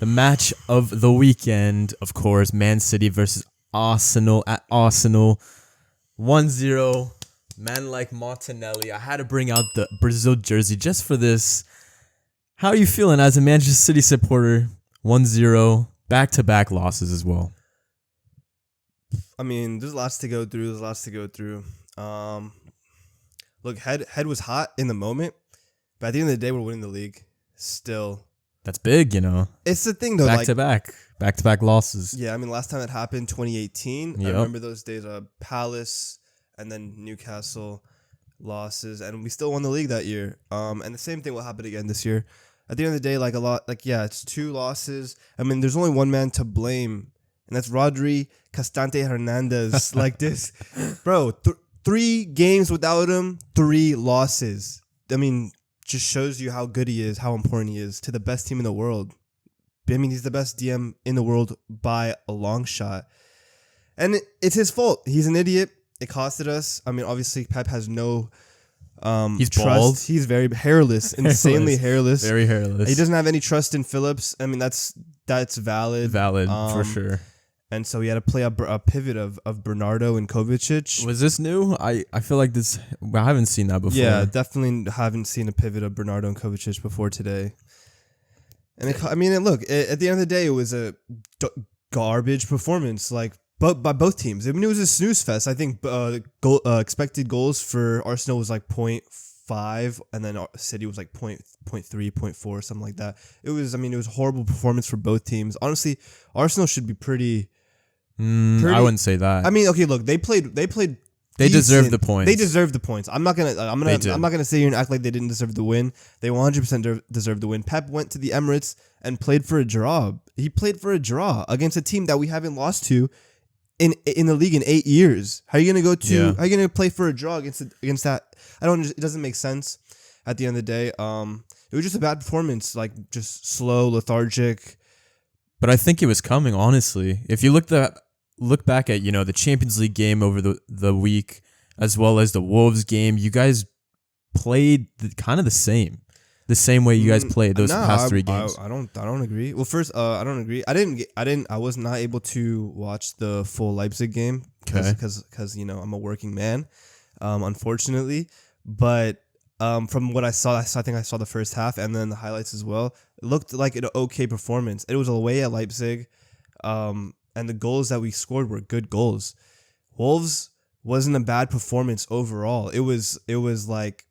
The match of the weekend, of course, Man City versus Arsenal at Arsenal. 1-0. Man like Martinelli. I had to bring out the Brazil jersey just for this. How are you feeling as a Manchester City supporter? 1-0. Back-to-back losses as well. I mean, there's lots to go through. Look, head was hot in the moment, but at the end of the day, we're winning the league. Still, that's big, you know. It's the thing though. Back-to-back losses. Yeah, I mean, last time it happened, 2018. Yep. I remember those days. Palace and then Newcastle losses, and we still won the league that year. And the same thing will happen again this year. At the end of the day, it's 2 losses. I mean, there's only one man to blame, and that's Rodri Castante Hernandez. Like this, bro. 3 games without him, 3 losses. I mean, just shows you how good he is, how important he is to the best team in the world. I mean, he's the best DM in the world by a long shot. And it's his fault. He's an idiot. It costed us. I mean, obviously, Pep has no he's trust. Bald. He's very hairless, insanely hairless. Very hairless. He doesn't have any trust in Phillips. I mean, that's valid. Valid, for sure. And so he had to play a pivot of Bernardo and Kovacic. Was this new? I feel like this. I haven't seen that before. Yeah, definitely haven't seen a pivot of Bernardo and Kovacic before today. And look, at the end of the day, it was a garbage performance, by both teams. I mean, it was a snooze fest. I think expected goals for Arsenal was like 0.5, and then City was like 0.3, 0.4, something like that. It was a horrible performance for both teams. Honestly, Arsenal should be pretty. I wouldn't say that. I mean, okay, look, they played. They deserve the points. They deserve the points. I'm not gonna sit here and act like they didn't deserve the win. They 100% deserved the win. Pep went to the Emirates and played for a draw. He played for a draw against a team that we haven't lost to in the league in 8 years. How are you gonna go to? Yeah. How are you gonna play for a draw against that? It doesn't make sense. At the end of the day, it was just a bad performance. Like just slow, lethargic. But I think it was coming. Honestly, if you look back at the Champions League game over the week, as well as the Wolves game, you guys played kind of the same way you guys played those past 3 games. I don't agree. Well, first, I don't agree. I was not able to watch the full Leipzig game because I'm a working man, unfortunately. But from what I saw, I think I saw the first half and then the highlights as well. It looked like an okay performance. It was away at Leipzig. And the goals that we scored were good goals. Wolves wasn't a bad performance overall. It was like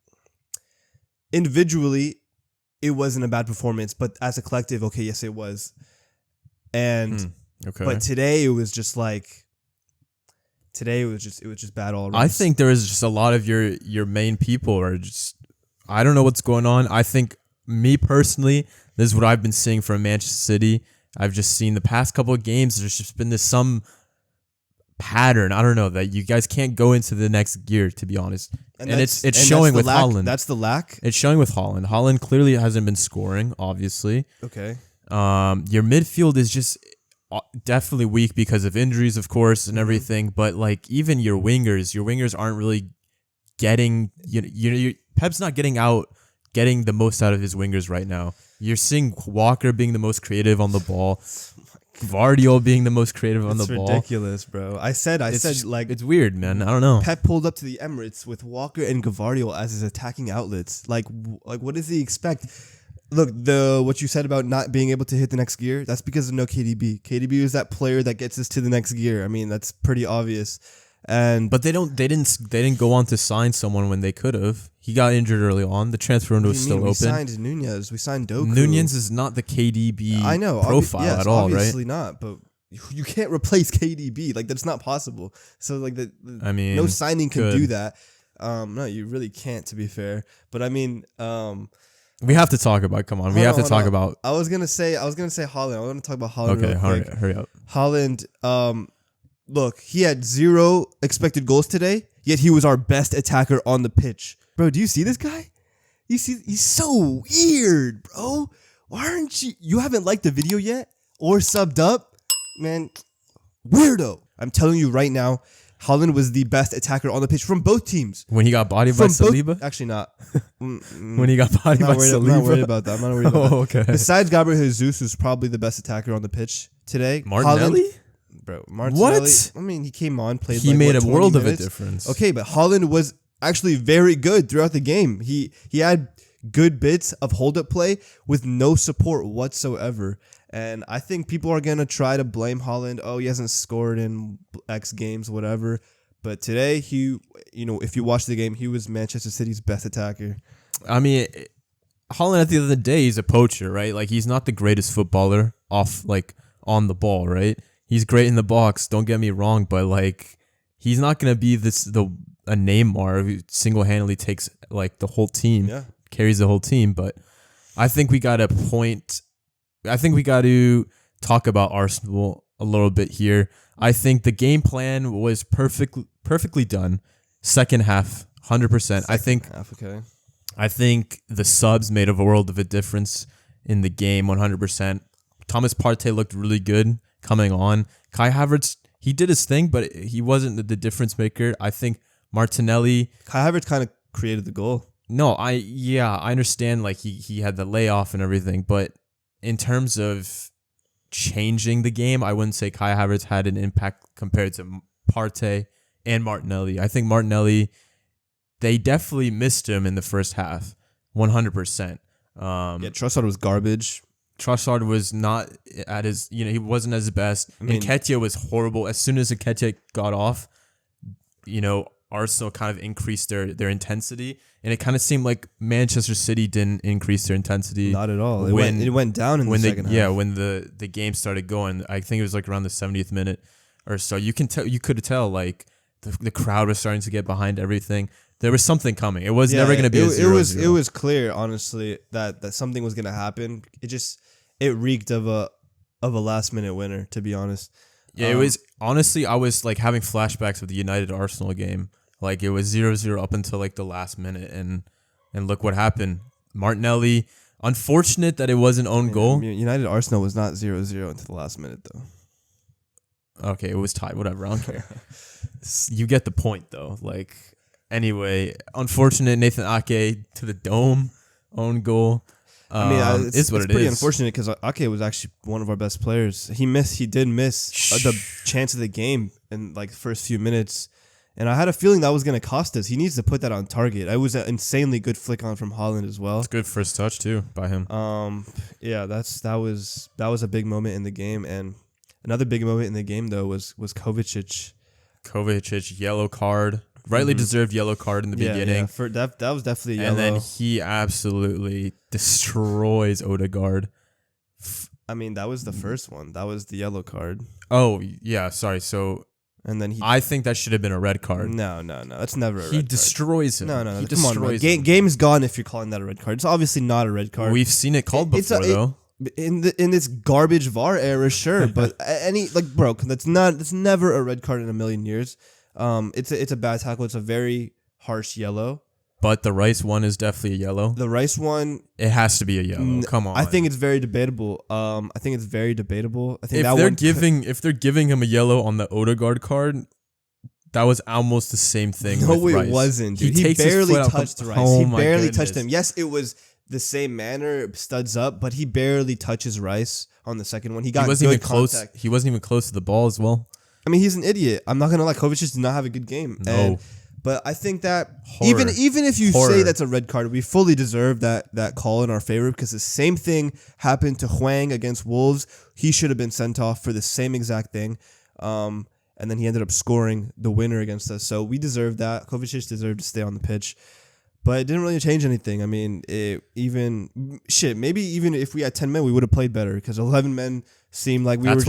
individually, it wasn't a bad performance, but as a collective, okay, yes, it was. And but today it was just bad all around. I think there is just a lot of your main people are just, I don't know what's going on. I think me personally, this is what I've been seeing from Manchester City. I've just seen the past couple of games, there's just been some pattern, I don't know, that you guys can't go into the next gear, to be honest. And it's showing with Haaland. That's the lack? It's showing with Haaland. Haaland clearly hasn't been scoring, obviously. Okay. Your midfield is just definitely weak because of injuries, of course, and everything. But even your wingers aren't really getting, Pep's not getting the most out of his wingers right now. You're seeing Walker being the most creative on the ball. Gvardiol being the most creative on the ball. It's ridiculous, bro. It's weird, man. I don't know. Pep pulled up to the Emirates with Walker and Gvardiol as his attacking outlets. Like what does he expect? Look, what you said about not being able to hit the next gear, that's because of no KDB. KDB is that player that gets us to the next gear. I mean, that's pretty obvious. But they didn't go on to sign someone when they could have. He got injured early on. The transfer window was still open. We signed Nunez. We signed Doku. Nunez is not the KDB profile at all, right? Obviously not, but you can't replace KDB. Like, that's not possible. So, no signing can do that. No, you really can't, to be fair. But, I mean... we have to talk about... Come on. We have to talk about... I was going to say Haaland. I want to talk about Haaland real quick. Hurry up. Haaland... Look, he had 0 expected goals today, yet he was our best attacker on the pitch. Bro, do you see this guy? He's so weird, bro. Why aren't you haven't liked the video yet or subbed up? Man, weirdo. I'm telling you right now, Haaland was the best attacker on the pitch from both teams. When he got bodied by Saliba? Actually, not. When he got bodied by Saliba? I'm not worried about that. I'm not worried about that. Okay. Besides Gabriel Jesus, who's probably the best attacker on the pitch today. Martinelli? Bro, Martinelli. What? I mean, he came on, played He like, made what, a 20 world minutes? of a difference. Okay, but Haaland was actually very good throughout the game. He had good bits of hold-up play with no support whatsoever. And I think people are going to try to blame Haaland. Oh, he hasn't scored in X games, whatever. But today, if you watch the game, he was Manchester City's best attacker. I mean, Haaland at the end of the day, he's a poacher, right? Like, he's not the greatest footballer on the ball, right? He's great in the box, don't get me wrong, but like, he's not going to be a Neymar who single-handedly takes like the whole team, carries the whole team. But I think we got to talk about Arsenal a little bit here. I think the game plan was perfectly done. Second half, 100%. I think the subs made a world of a difference in the game, 100%. Thomas Partey looked really good coming on. Kai Havertz, he did his thing, but he wasn't the difference maker. I think Martinelli... Kai Havertz kind of created the goal. No, I understand like he had the layoff and everything, but in terms of changing the game, I wouldn't say Kai Havertz had an impact compared to Partey and Martinelli. I think Martinelli, they definitely missed him in the first half, 100%. Trossard was garbage. Trossard was not at his, he wasn't at his best. Nketiah was horrible. As soon as Nketiah got off, Arsenal kind of increased their intensity, and it kind of seemed like Manchester City didn't increase their intensity. Not at all. It went down in the second half. Yeah, when the game started going, I think it was like around the 70th minute or so. You could tell like the crowd was starting to get behind everything. There was something coming. It was never going to be a 0-0. It was clear, honestly, that something was going to happen. It reeked of a last minute winner, to be honest. Yeah, it was honestly, I was like having flashbacks of the United Arsenal game. Like it was 0-0 up until like the last minute, and look what happened. Martinelli, unfortunate that it was an own goal. United Arsenal was not 0-0 until the last minute though. Okay, it was tied. Whatever, I don't care. You get the point though. Like anyway, unfortunate Nathan Ake to the dome, own goal. It's pretty unfortunate because Ake was actually one of our best players. He did miss the chance of the game in like the first few minutes. And I had a feeling that was going to cost us. He needs to put that on target. It was an insanely good flick on from Haaland as well. It's a good first touch too by him. That was a big moment in the game. And another big moment in the game though was Kovacic. Kovacic, yellow card. Rightly deserved yellow card in the beginning. Yeah, that was definitely yellow. And then he absolutely destroys Odegaard. That was the first one. That was the yellow card. Oh, yeah, sorry. So and then I think that should have been a red card. No. That's never a red card. He destroys him. No. He destroys him. Game's gone if you're calling that a red card. It's obviously not a red card. We've seen it called before, though. In this garbage VAR era, sure. But that's never a red card in a million years. It's a bad tackle. It's a very harsh yellow. But the Rice one is definitely a yellow. The Rice one, it has to be a yellow. Come on. I think it's very debatable. I think if they're giving him a yellow on the Odegaard card, that was almost the same thing. No, with it Rice. wasn't. Dude. He barely touched Rice. Oh, he barely touched him. Yes, it was the same manner, studs up, but he barely touches Rice on the second one. He wasn't even close. Contact. He wasn't even close to the ball as well. He's an idiot. I'm not gonna lie. Kovacic did not have a good game. No. But I think that even if you say that's a red card, we fully deserve that call in our favor because the same thing happened to Hwang against Wolves. He should have been sent off for the same exact thing. And then he ended up scoring the winner against us. So we deserve that. Kovacic deserved to stay on the pitch. But it didn't really change anything. Maybe even if we had 10 men, we would have played better because 11 men seemed like we were just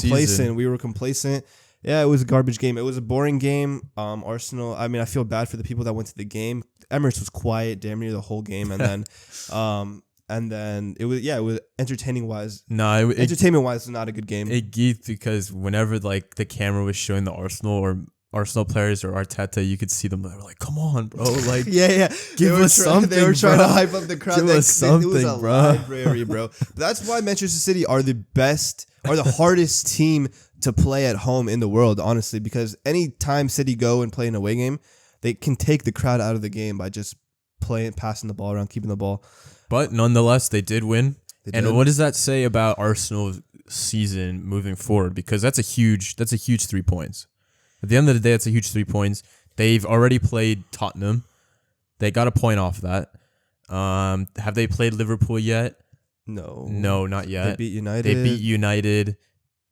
complacent. We were complacent. Yeah, it was a garbage game. It was a boring game. Arsenal, I feel bad for the people that went to the game. Emirates was quiet damn near the whole game. And then it was entertaining wise. No, entertainment wise, it's not a good game. It geeked because whenever like the camera was showing the Arsenal players or Arteta, you could see them. They were like, "Come on, bro! Like, give us something." They were trying to hype up the crowd. Give us something, it was a bro. library, bro. But that's why Manchester City are the hardest team to play at home in the world, honestly, because any time City go and play an away game, they can take the crowd out of the game by just passing the ball around, keeping the ball. But nonetheless, they did win. And what does that say about Arsenal's season moving forward? Because that's a huge 3 points. At the end of the day, that's a huge 3 points. They've already played Tottenham. They got a point off that. Have they played Liverpool yet? No, not yet. They beat United.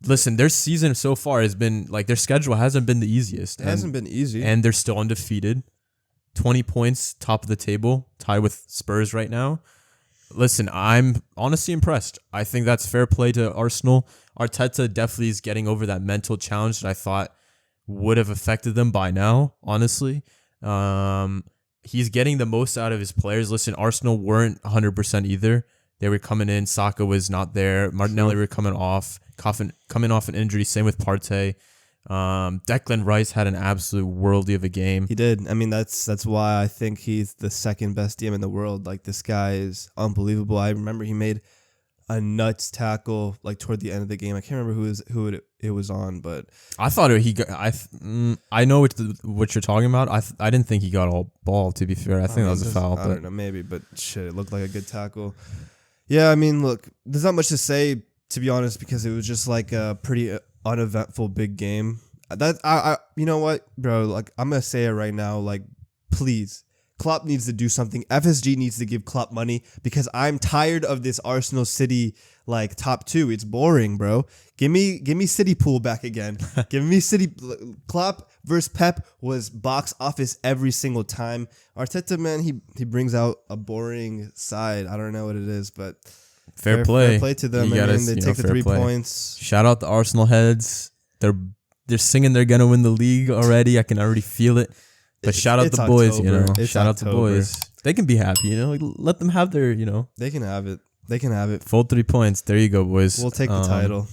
Listen, their season so far has been like their schedule hasn't been the easiest. It hasn't been easy, and they're still undefeated. 20 points, top of the table, tied with Spurs right now. Listen, I'm honestly impressed. I think that's fair play to Arsenal. Arteta definitely is getting over that mental challenge that I thought would have affected them by now, honestly. He's getting the most out of his players. Listen, Arsenal weren't 100% either. They were coming in. Saka was not there. Martinelli were coming off an injury. Same with Partey. Declan Rice had an absolute worldie of a game. He did. I mean, that's why I think he's the second best DM in the world. Like, this guy is unbelievable. I remember he made a nuts tackle like toward the end of the game. I can't remember who it was on, but I thought I know what you're talking about. I didn't think he got all ball. To be fair, I think that was a foul. I don't know, maybe, but shit, it looked like a good tackle. Yeah, I mean, look, there's not much to say, to be honest, because it was just like a pretty uneventful big game. I you know what, bro? Like, I'm gonna say it right now. Like, please, Klopp needs to do something. FSG needs to give Klopp money because I'm tired of this Arsenal City like top two. It's boring, bro. Give me City pool back again. Give me City. Klopp versus Pep was box office every single time. Arteta, man, he brings out a boring side. I don't know what it is, but fair play. Fair play to them. I mean, they take the 3 points. Shout out the Arsenal heads. They're singing they're gonna win the league already. I can already feel it. But shout out the boys, Shout out the boys. They can be happy, Like, let them have their, They can have it. They can have it. Full 3 points. There you go, boys. We'll take the title.